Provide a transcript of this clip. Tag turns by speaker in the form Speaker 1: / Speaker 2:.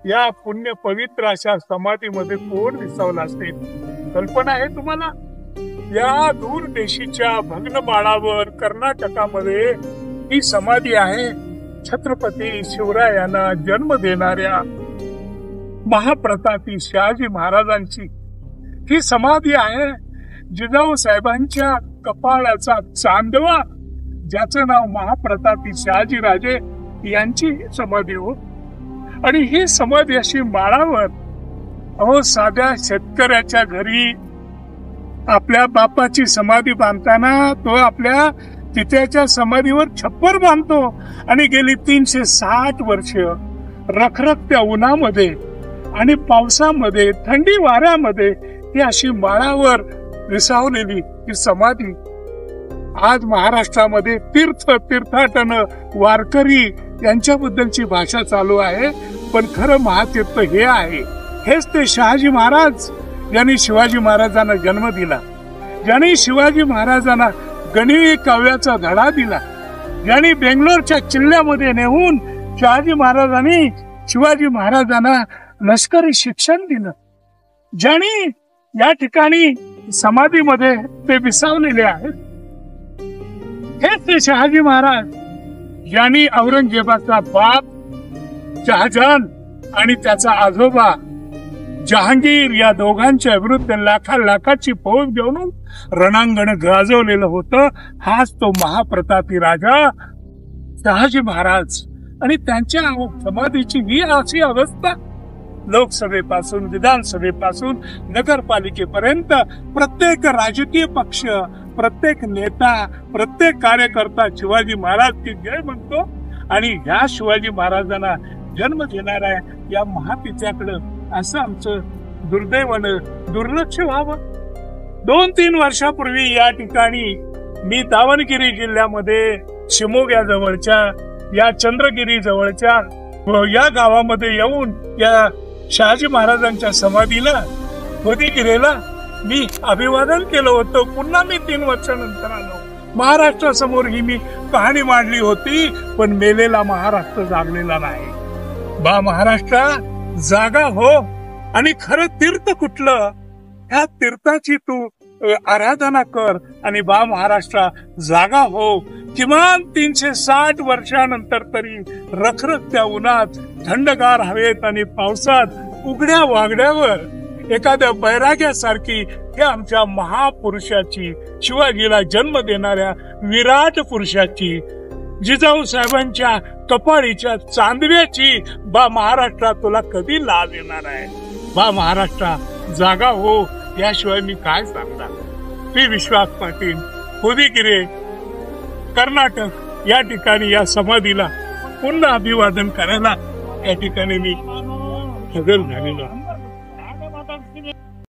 Speaker 1: या पुण्य पवित्र अशा समाधीमध्ये कोण विसावला असेल? कल्पना आहे तुम्हाला? या दूर देशीच्या भग्न बाळावर कर्नाटकामध्ये ही समाधी आहे. छत्रपती शिवरायांना जन्म देणाऱ्या महाप्रतापी शहाजी महाराजांची ही समाधी आहे. जिजाऊ साहेबांच्या कपाळाचा चांदवा, ज्याचं नाव महाप्रतापी शहाजी राजे यांची समाधी हो. आणि ही समाधी अशी माळावर, अहो साध्या शेतकऱ्याच्या घरी आपल्या बापाची समाधी बांधताना तो आपल्या पित्याच्या समाधीवर छप्पर बांधतो आणि गेली 360 वर्ष रखरखत्या उन्हामध्ये आणि पावसामध्ये थंडी वाऱ्यामध्ये ही अशी माळावर विसावलेली ही समाधी आज महाराष्ट्रामध्ये तीर्थाटन वारकरी यांच्याबद्दलची भाषा चालू आहे. पण खरं महातीर्थ हे आहे. हेच ते शहाजी महाराज ज्यांनी शिवाजी महाराजांना जन्म दिला, ज्यांनी शिवाजी महाराजांना गणिमी काव्याचा धडा दिला, ज्यांनी बेंगलोरच्या किल्ल्यामध्ये नेऊन शहाजी महाराजांनी शिवाजी महाराजांना लष्करी शिक्षण दिलं, ज्यांनी या ठिकाणी समाधीमध्ये ते विसावलेले आहेत. हेच ते शहाजी महाराज ज्यांनी औरंगजेबाचा बाप शहाजहान आणि त्याचा आजोबा जहांगीर या दोघांच्या विरुद्ध लाखाची फौज घेऊन रणांगण गाजवलेलं होतं. हाच तो महाप्रतापी राजा शहाजी महाराज. आणि त्यांच्या समाधीची ही अशी अवस्था, लोकसभेपासून विधानसभेपासून नगरपालिकेपर्यंत प्रत्येक राजकीय पक्ष, प्रत्येक नेता, प्रत्येक कार्यकर्ता शिवाजी महाराज की जय म्हणतो. आणि ह्या शिवाजी महाराजांना जन्म देणाऱ्या या महापित्याकडं असं आमचं दुर्दैवानं दुर्लक्ष व्हावं. 2-3 वर्षापूर्वी या ठिकाणी मी दावणगिरी जिल्ह्यामध्ये शिमोग्या जवळच्या या चंद्रगिरी जवळच्या या गावामध्ये येऊन या शहाजी महाराजांच्या समाधीला होदीगिरीला मी अभिवादन केलं होतं. पुन्हा मी 3 वर्षानंतर आलो. महाराष्ट्रासमोर ही मी कहाणी मांडली होती, पण मेलेला महाराष्ट्र जागलेला नाही. बा महाराष्ट्रा जागा हो. आणि खरं तीर्थ कुठलं? ह्या तीर्थाची तू आराधना कर आणि बा महाराष्ट्रा जागा हो. किमान 360 वर्षानंतर तरी रखरखत्या उन्हात, थंडगार हवेत आणि पावसात उघड्या वागड्यावर एखाद्या बैराग्यासारखी हे आमच्या महापुरुषाची, शिवाजीला जन्म देणाऱ्या विराट पुरुषाची, जिजाऊ साहेबांच्या कपाळीच्या चांदव्याची बा महाराष्ट्रा तुला कधी लाभ येणार आहे? बा महाराष्ट्रा जागा हो. याशिवाय मी काय सांगणार? पी विश्वास पाटील, होदीगिरी, कर्नाटक या ठिकाणी या समाधीला पुन्हा अभिवादन करायला या ठिकाणी मी हजर झालेलो.